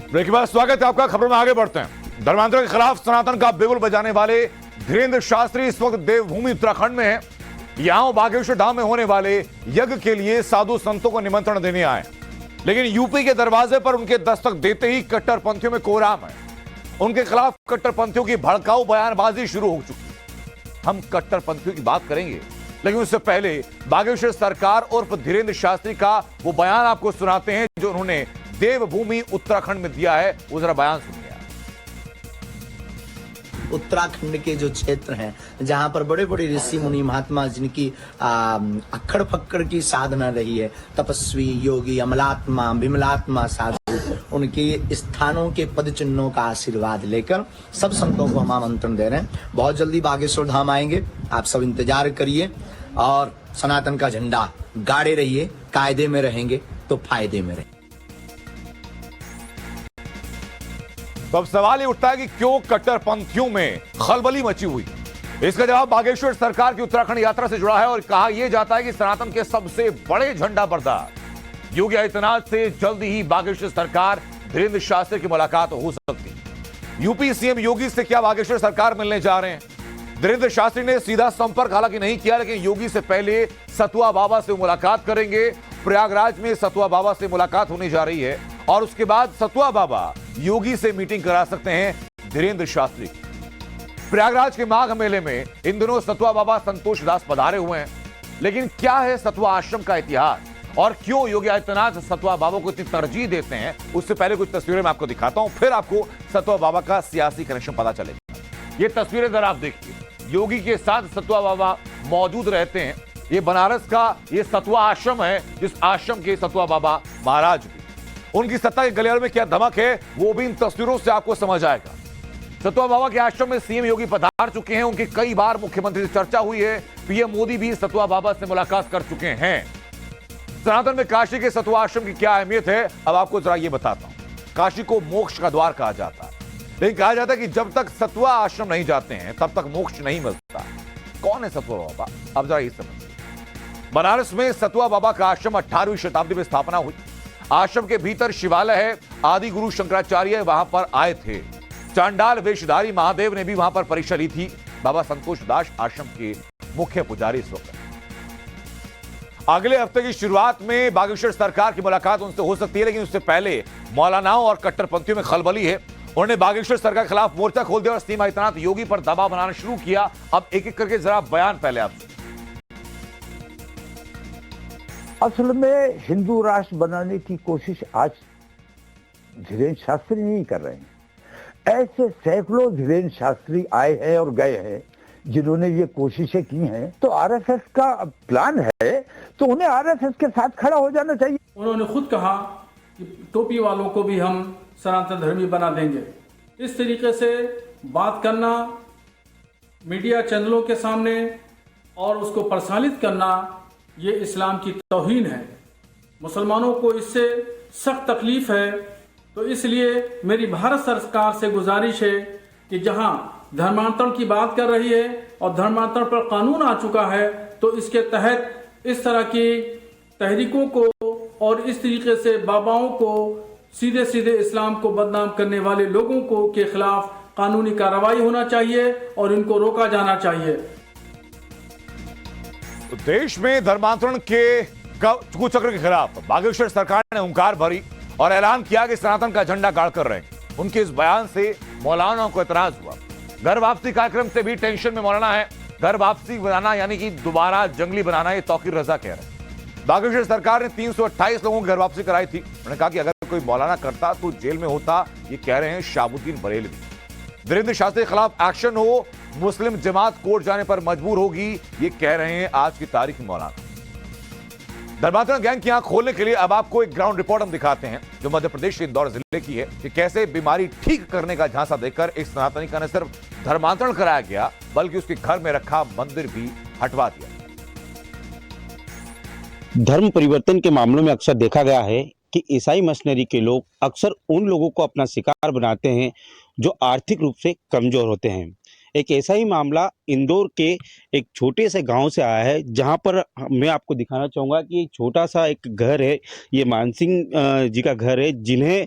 Break के बाद स्वागत है आपका। खबरों में आगे बढ़ते हैं। धर्मांतरण के खिलाफ सनातन का बिगुल बजाने वाले धीरेन्द्र शास्त्री इस वक्त देवभूमि उत्तराखंड में हैं। यहां बागेश्वर धाम में होने वाले यज्ञ के लिए साधु संतों को निमंत्रण देने आए, लेकिन यूपी के दरवाजे पर उनके दस्तक देते ही कट्टरपंथियों में कोहराम है। उनके खिलाफ कट्टरपंथियों की भड़काऊ बयानबाजी शुरू हो चुकी है। हम कट्टरपंथियों की बात करेंगे, लेकिन उससे पहले बागेश्वर सरकार और धीरेन्द्र शास्त्री का वो बयान आपको सुनाते हैं जो उन्होंने देवभूमि उत्तराखंड में दिया है। वो जरा बयान सुनिए। उत्तराखंड के जो क्षेत्र हैं जहां पर बड़े बड़े ऋषि मुनि महात्मा जिनकी अक्खड़ फक्कड़ की साधना रही है, तपस्वी योगी अमलात्मा विमलात्मा साधु, उनके स्थानों के पद चिन्हों का आशीर्वाद लेकर सब संतों को हम आमंत्रण दे रहे हैं। बहुत जल्दी बागेश्वर धाम आएंगे, आप सब इंतजार करिए और सनातन का झंडा गाड़े रहिए। कायदे में रहेंगे तो फायदे में रहेंगे। तो अब सवाल ये उठता है कि क्यों कट्टरपंथियों में खलबली मची हुई। इसका जवाब बागेश्वर सरकार की उत्तराखंड यात्रा से जुड़ा है और कहा यह जाता है कि सनातन के सबसे बड़े झंडा बरदार योगी आदित्यनाथ से जल्दी ही बागेश्वर सरकार धीरेन्द्र शास्त्री की मुलाकात हो सकती है। यूपी सीएम योगी से क्या बागेश्वर सरकार मिलने जा रहे हैं? धीरेन्द्र शास्त्री ने सीधा संपर्क हालांकि नहीं किया, लेकिन योगी से पहले सतुआ बाबा से मुलाकात करेंगे। प्रयागराज में सतुआ बाबा से मुलाकात होने जा रही है और उसके बाद सतुआ बाबा योगी से मीटिंग करा सकते हैं धीरेन्द्र शास्त्री। प्रयागराज के माघ मेले में इन दिनों सतुआ बाबा संतोष दास पधारे हुए हैं, लेकिन क्या है सतुआ आश्रम का इतिहास और क्यों योगी आदित्यनाथ सतुआ बाबा को इतनी तरजीह देते हैं? उससे पहले कुछ तस्वीरें मैं आपको दिखाता हूं, फिर आपको सतुआ बाबा का सियासी कनेक्शन पता चलेगा। ये तस्वीरें जरा आप देखिए, योगी के साथ सतुआ बाबा मौजूद रहते हैं। ये बनारस का ये सतुआ आश्रम है, जिस आश्रम के सतुआ बाबा महाराज भी। उनकी सत्ता के गलियारे में क्या धमक है वो भी इन तस्वीरों से आपको समझ आएगा। सतुआ बाबा के आश्रम में सीएम योगी पधार चुके हैं, उनकी कई बार मुख्यमंत्री से चर्चा हुई है। पीएम मोदी भी सतुआ बाबा से मुलाकात कर चुके हैं। सनातन में काशी के सतुआ आश्रम की क्या अहमियत है अब आपको जरा ये बताता हूं। काशी को मोक्ष का द्वार कहा जाता है, लेकिन कहा जाता है कि जब तक सतुआ आश्रम नहीं जाते हैं तब तक मोक्ष नहीं मिलता। कौन है सतुआ बाबा? अब जरा ये समझिए। बनारस में सतुआ बाबा का आश्रम 18वीं शताब्दी में स्थापना हुई। आश्रम के भीतर शिवालय है। आदि गुरु शंकराचार्य वहां पर आए थे। चांडाल वेशधारी महादेव ने भी वहां पर परीक्षा ली थी। बाबा संतोष दास आश्रम के मुख्य पुजारी इस वक्त। अगले हफ्ते की शुरुआत में बागेश्वर सरकार की मुलाकात उनसे हो सकती है, लेकिन उससे पहले मौलानाओं और कट्टरपंथियों में खलबली है। उन्होंने बागेश्वर सरकार के खिलाफ मोर्चा खोल दिया और सीएम आदित्यनाथ योगी पर दबाव बनाना शुरू किया। अब एक एक करके जरा बयान पहले आप। असल में हिंदू राष्ट्र बनाने की कोशिश आज धीरेन्द्र शास्त्री नहीं कर रहे हैं। ऐसे सैकड़ों धीरेन्द्र शास्त्री आए हैं और गए हैं जिन्होंने ये कोशिशें की हैं। तो आरएसएस का प्लान है तो उन्हें आरएसएस के साथ खड़ा हो जाना चाहिए। उन्होंने खुद कहा कि टोपी वालों को भी हम सनातन धर्मी बना देंगे। इस तरीके से बात करना मीडिया चैनलों के सामने और उसको प्रसारित करना, ये इस्लाम की तौहीन है। मुसलमानों को इससे सख्त तकलीफ है। तो इसलिए मेरी भारत सरकार से गुजारिश है कि जहां धर्मांतरण की बात कर रही है और धर्मांतरण पर कानून आ चुका है, तो इसके तहत इस तरह की तहरीकों को और इस तरीके से बाबाओं को सीधे सीधे इस्लाम को बदनाम करने वाले लोगों को के खिलाफ कानूनी कार्रवाई होना चाहिए और इनको रोका जाना चाहिए। तो देश में धर्मांतरण के कुचक्र के खिलाफ बागेश्वर सरकार ने हुंकार भरी और ऐलान किया कि सनातन का झंडा गाड़ कर रहे हैं। उनके इस बयान से मौलाना को एतराज हुआ। घर वापसी कार्यक्रम से भी टेंशन में मौलाना है। घर वापसी बनाना यानी कि दोबारा जंगली बनाना, ये तौकीर रजा कह रहे हैं। बागेश्वर सरकार ने 328 लोगों की घर वापसी कराई थी। उन्होंने कहा कि अगर कोई मौलाना करता तो जेल में होता। ये कह रहे हैं शाहबुद्दीन बरेलवी। धीरेन्द्र शास्त्री के खिलाफ एक्शन हो, मुस्लिम जमात कोर्ट जाने पर मजबूर होगी, ये कह रहे हैं आज की तारीख में मौलाना। धर्मांतरण गैंग की आंख खोलने के लिए अब आपको एक ग्राउंड रिपोर्ट हम दिखाते हैं जो मध्य प्रदेश के इंदौर जिले की है कि कैसे बीमारी ठीक करने का झांसा देकर एक सनातनी का न सिर्फ धर्मांतरण कराया गया बल्कि उसके घर में रखा मंदिर भी हटवा दिया। धर्म परिवर्तन के मामलों में अक्सर देखा गया है कि ईसाई मशीनरी के लोग अक्सर उन लोगों को अपना शिकार बनाते हैं जो आर्थिक रूप से कमजोर होते हैं। एक ऐसा ही मामला इंदौर के एक छोटे से गांव से आया है, जहां पर मैं आपको दिखाना चाहूँगा कि एक छोटा सा एक घर है। ये मानसिंह जी का घर है, जिन्हें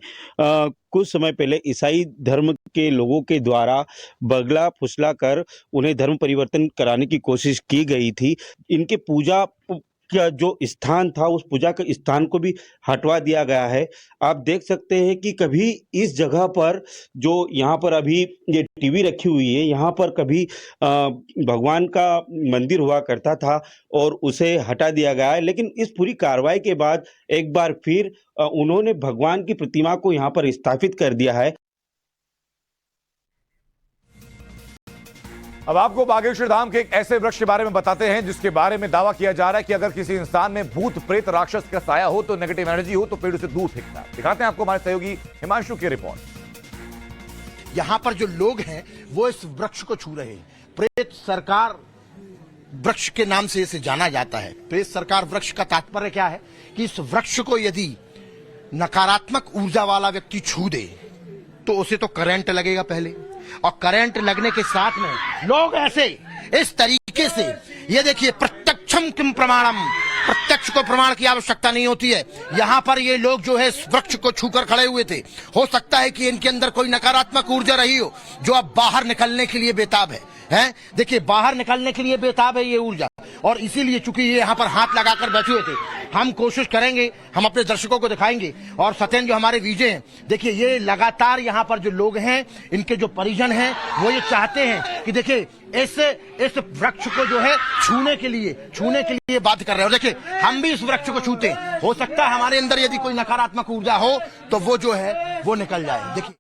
कुछ समय पहले ईसाई धर्म के लोगों के द्वारा बगला फुसला कर उन्हें धर्म परिवर्तन कराने की कोशिश की गई थी। इनके पूजा का जो स्थान था, उस पूजा के स्थान को भी हटवा दिया गया है। आप देख सकते हैं कि कभी इस जगह पर, जो यहाँ पर अभी ये टीवी रखी हुई है, यहाँ पर कभी भगवान का मंदिर हुआ करता था और उसे हटा दिया गया है। लेकिन इस पूरी कार्रवाई के बाद एक बार फिर उन्होंने भगवान की प्रतिमा को यहाँ पर स्थापित कर दिया है। अब आपको बागेश्वर धाम के एक ऐसे वृक्ष के बारे में बताते हैं जिसके बारे में दावा किया जा रहा है कि अगर किसी इंसान में भूत प्रेत राक्षस का साया हो, तो नेगेटिव एनर्जी हो, तो पेड़ उसे दूर फेंकता है। दिखाते हैं आपको हमारे सहयोगी हिमांशु की रिपोर्ट। यहाँ पर जो लोग हैं वो इस वृक्ष को छू रहे हैं। प्रेत सरकार वृक्ष के नाम से इसे जाना जाता है। प्रेत सरकार वृक्ष का तात्पर्य क्या है कि इस वृक्ष को यदि नकारात्मक ऊर्जा वाला व्यक्ति छू दे तो उसे तो करंट लगेगा पहले, और करंट लगने के साथ में लोग ऐसे इस तरीके से, ये देखिए, प्रत्यक्षम किम प्रमाणम, प्रत्यक्ष को प्रमाण की आवश्यकता नहीं होती है। यहाँ पर ये लोग जो है इस वृक्ष को छूकर खड़े हुए थे। हो सकता है कि इनके अंदर कोई नकारात्मक ऊर्जा रही हो जो अब बाहर निकलने के लिए बेताब है। देखिए, बाहर निकलने के लिए बेताब है ये ऊर्जा, और इसीलिए चूंकि ये यहाँ पर हाथ लगाकर बैठे हुए थे, हम कोशिश करेंगे, हम अपने दर्शकों को दिखाएंगे। और सत्यन जो हमारे वीजे हैं, देखिए, ये लगातार यहाँ पर जो लोग हैं, इनके जो परिजन हैं, वो ये चाहते हैं कि देखिए इस वृक्ष को जो है छूने के लिए बात कर रहे हो। देखिए, हम भी इस वृक्ष को छूते हैं, हो सकता है हमारे अंदर यदि कोई नकारात्मक ऊर्जा हो तो वो जो है वो निकल जाए। देखिए।